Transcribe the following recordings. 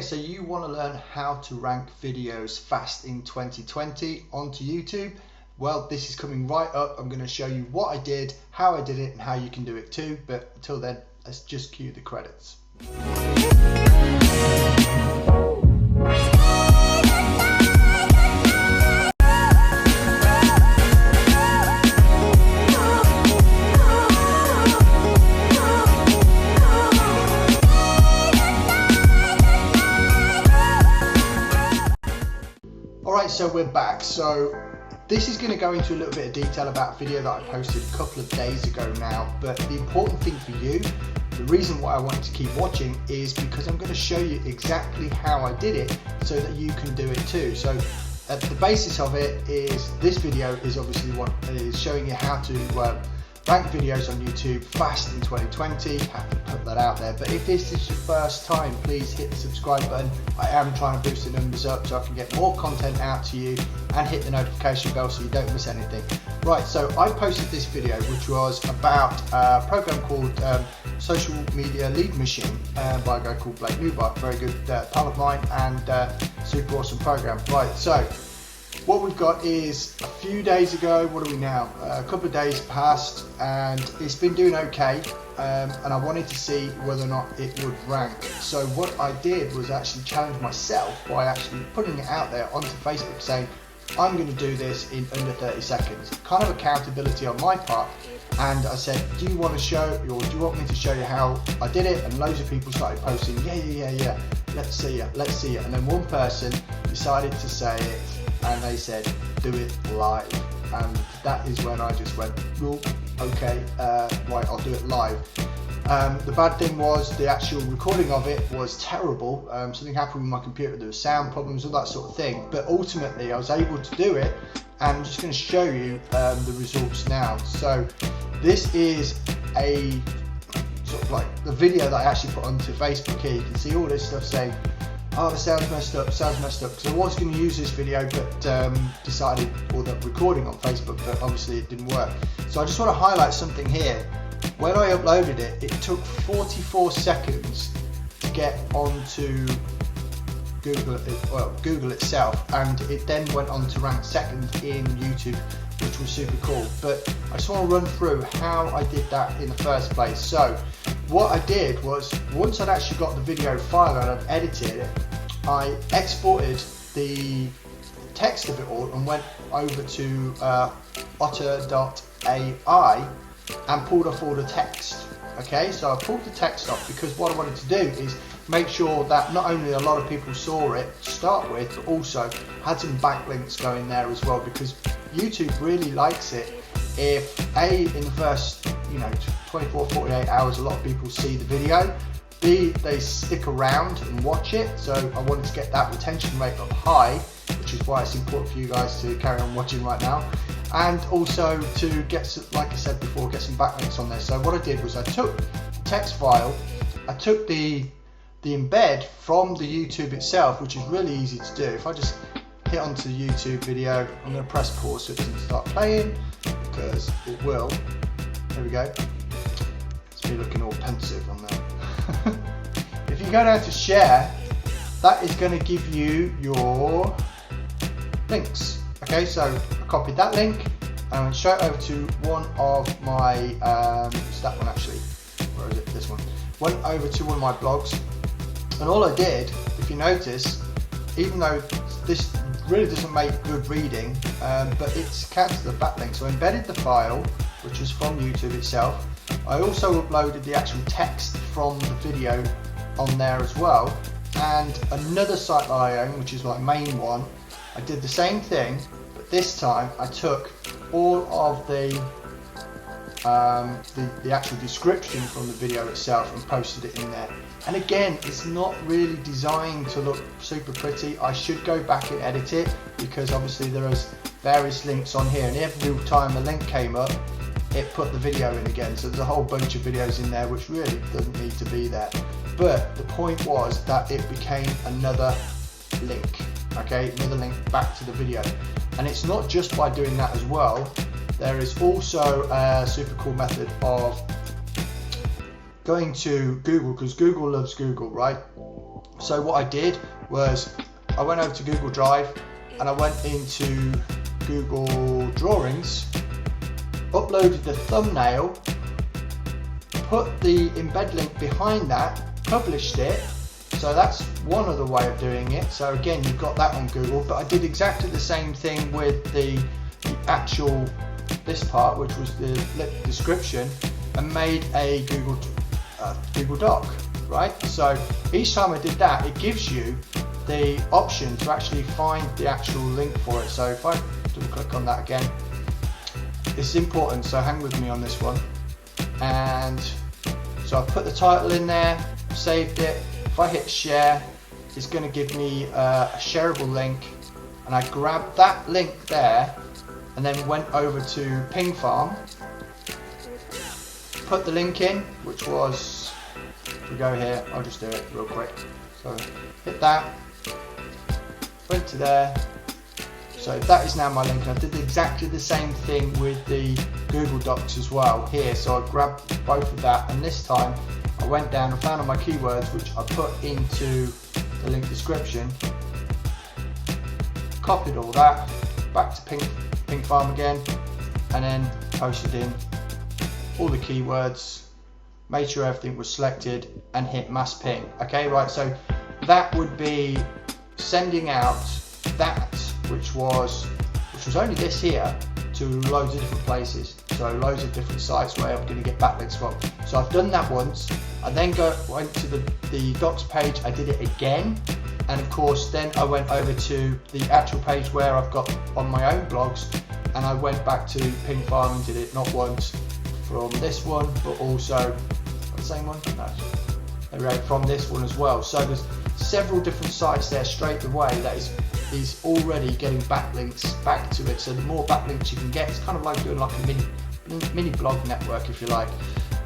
So you want to learn how to rank videos fast in 2020 onto YouTube? Well, this is coming right up. I'm going to show you what I did, how I did it, and how you can do it too. But until then, let's just cue the credits. Alright, so we're back. So this is going to go into a little bit of detail about a video that I posted a couple of days ago now, but the important thing for you, the reason why I want you to keep watching, is because I'm going to show you exactly how I did it so that you can do it too. So at the basis of it is, this video is obviously what is showing you how to rank videos on YouTube fast in 2020. Have to put that out there. But if this is your first time, please hit the subscribe button. I am trying to boost the numbers up so I can get more content out to you, and hit the notification bell so you don't miss anything. Right, so I posted this video which was about a program called Social Media Lead Machine by a guy called Blake Newbart, very good pal of mine, and super awesome program. Right, so what we've got is a few days ago, what are we now? A couple of days passed and it's been doing okay, and I wanted to see whether or not it would rank. So what I did was actually challenge myself by actually putting it out there onto Facebook saying, I'm going to do this in under 30 seconds. Kind of accountability on my part. And I said, do you want to show, or do you want me to show you how I did it? And loads of people started posting, yeah, let's see it. And then one person decided to say it, and they said, do it live. And that is when I just went, well, okay, right, I'll do it live. The bad thing was the actual recording of it was terrible. Something happened with my computer, there were sound problems, all that sort of thing. But ultimately I was able to do it, and I'm just going to show you the results now. So this is a sort of like the video that I actually put onto Facebook here. You can see all this stuff saying, oh, the sound's messed up, because I was going to use this video but decided, or the recording on Facebook, but obviously it didn't work. So I just want to highlight something here. When I uploaded it, it took 44 seconds to get onto Google itself, and it then went on to rank second in YouTube, which was super cool. But I just want to run through how I did that in the first place. So what I did was, once I'd actually got the video file and I'd edited it, I exported the text of it all and went over to otter.ai and pulled off all the text. Okay, so I pulled the text off because what I wanted to do is make sure that not only a lot of people saw it to start with, but also had some backlinks going there as well, because YouTube really likes it if in the first 24-48 hours a lot of people see the video, B, they stick around and watch it. So I wanted to get that retention rate up high, which is why it's important for you guys to carry on watching right now, and also to get some, like I said before, get some backlinks on there. So what I did was I took the text file, I took the embed from the YouTube itself, which is really easy to do. If I just hit onto the YouTube video, I'm going to press pause so it doesn't start playing, because it will. There we go. It's me looking all pensive on there. If you go down to share, that is going to give you your links. Okay, so I copied that link and I went straight over to one of my, it's that one actually, where is it, this one, went over to one of my blogs, and all I did, if you notice, even though this really doesn't make good reading, but it's counted the backlink, so I embedded the file, which was from YouTube itself. I also uploaded the actual text from the video on there as well, and another site that I own, which is my main one, I did the same thing, but this time I took all of the actual description from the video itself and posted it in there. And again, it's not really designed to look super pretty. I should go back and edit it, because obviously there is various links on here, and every time a link came up, it put the video in again. So there's a whole bunch of videos in there which really doesn't need to be there. But the point was that it became another link, okay, another link back to the video. And it's not just by doing that as well. There is also a super cool method of going to Google, because Google loves Google, right? So what I did was I went over to Google Drive and I went into Google Drawings, uploaded the thumbnail, put the embed link behind that, published it. So that's one other way of doing it. So again, you've got that on Google, but I did exactly the same thing with the actual, this part, which was the description, and made a Google Doc, right? So each time I did that, it gives you the option to actually find the actual link for it. So if I double click on that again, this is important, so hang with me on this one. And so I put the title in there, saved it. If I hit share, it's going to give me a shareable link, and I grabbed that link there and then went over to Ping Farm, put the link in, which was, if we go here, I'll just do it real quick. So hit that, went to there. So that is now my link. I did exactly the same thing with the Google Docs as well here. So I grabbed both of that, and this time I went down and found all my keywords, which I put into the link description, copied all that, back to Ping Farm again, and then posted in all the keywords, made sure everything was selected, and hit mass ping. Okay, right, so that would be sending out that, which was only this here, to loads of different places, so loads of different sites where I'm going to get backlinks from. So I've done that once. I then went to the docs page, I did it again, and of course then I went over to the actual page where I've got on my own blogs, and I went back to Ping Farm and did it not once from this one, but also the same one, no, from this one as well. So there's several different sites there straight away that is already getting backlinks back to it. So the more backlinks you can get, it's kind of like doing like a mini blog network, if you like.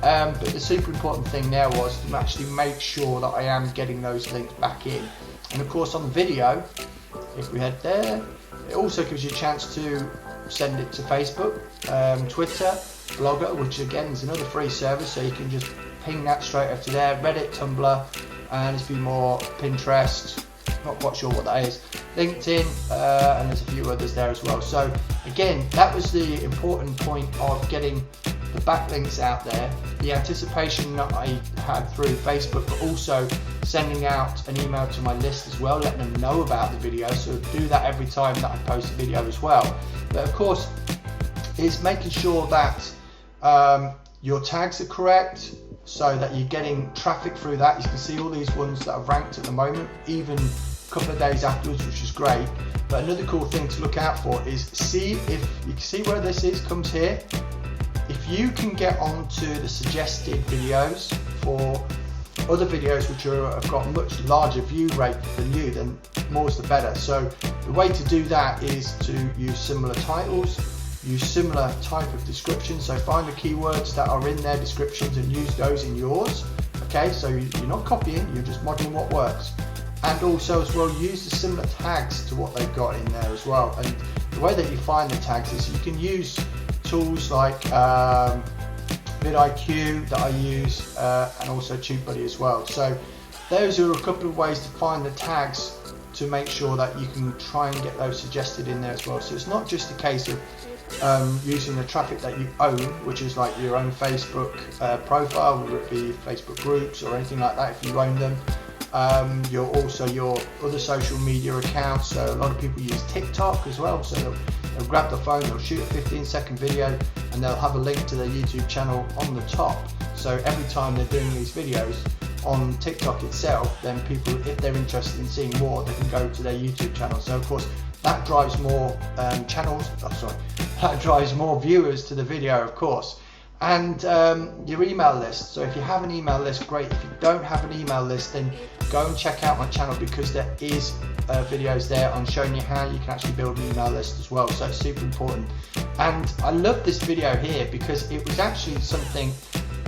But the super important thing there was to actually make sure that I am getting those links back in. And of course on the video, if we head there, it also gives you a chance to send it to Facebook, Twitter, Blogger, which again is another free service, so you can just ping that straight up to there, Reddit, Tumblr, and there's a few more, Pinterest, not quite sure what that is, LinkedIn, and there's a few others there as well. So again, that was the important point of getting the backlinks out there, the anticipation that I had through Facebook, but also sending out an email to my list as well, letting them know about the video. So do that every time that I post a video as well. But of course, it's making sure that your tags are correct, so that you're getting traffic through that. You can see all these ones that are ranked at the moment, even a couple of days afterwards, which is great. But another cool thing to look out for is see if you can see where this comes here. If you can get onto the suggested videos for other videos which have got much larger view rate than you, then more is the better. So the way to do that is to use similar titles, use similar type of descriptions. So find the keywords that are in their descriptions and use those in yours. Okay, so you're not copying, you're just modeling what works. And also as well, use the similar tags to what they've got in there as well. And the way that you find the tags is you can use tools like vidIQ that I use, and also Tubebuddy as well. So those are a couple of ways to find the tags to make sure that you can try and get those suggested in there as well. So it's not just a case of using the traffic that you own, which is like your own Facebook profile, whether it be Facebook groups or anything like that if you own them. You're also your other social media accounts. So a lot of people use TikTok as well. So they'll grab the phone, they'll shoot a 15-second video, and they'll have a link to their YouTube channel on the top. So every time they're doing these videos on TikTok itself, then people, if they're interested in seeing more, they can go to their YouTube channel. So of course that drives more that drives more viewers to the video, of course. And your email list. So if you have an email list, great. If you don't have an email list, then go and check out my channel, because there is videos there on showing you how you can actually build an email list as well. So it's super important. And I love this video here because it was actually something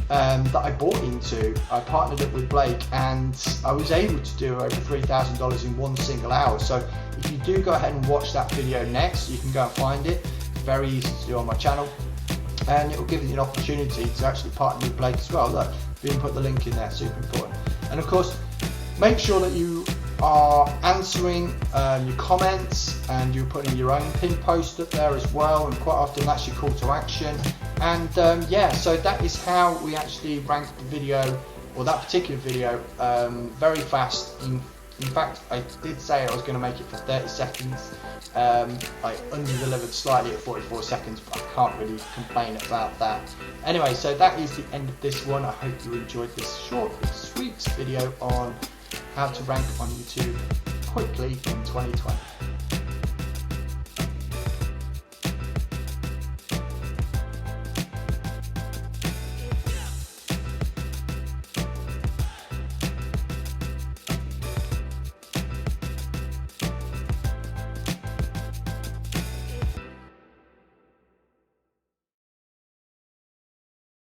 that I bought into. I partnered up with Blake, and I was able to do over $3,000 in one single hour. So if you do go ahead and watch that video next, you can go and find it. It's very easy to do on my channel, and it will give you an opportunity to actually partner with Blake as well. Look, we can put the link in there, super important. And of course, Make sure that you are answering your comments, and you're putting your own pin post up there as well, and quite often that's your call to action. And yeah, so that is how we actually rank the video, or that particular video, very fast. In fact, I did say I was going to make it for 30 seconds. I under-delivered slightly at 44 seconds, but I can't really complain about that. Anyway, so that is the end of this one. I hope you enjoyed this short but sweet video on how to rank on YouTube quickly in 2020.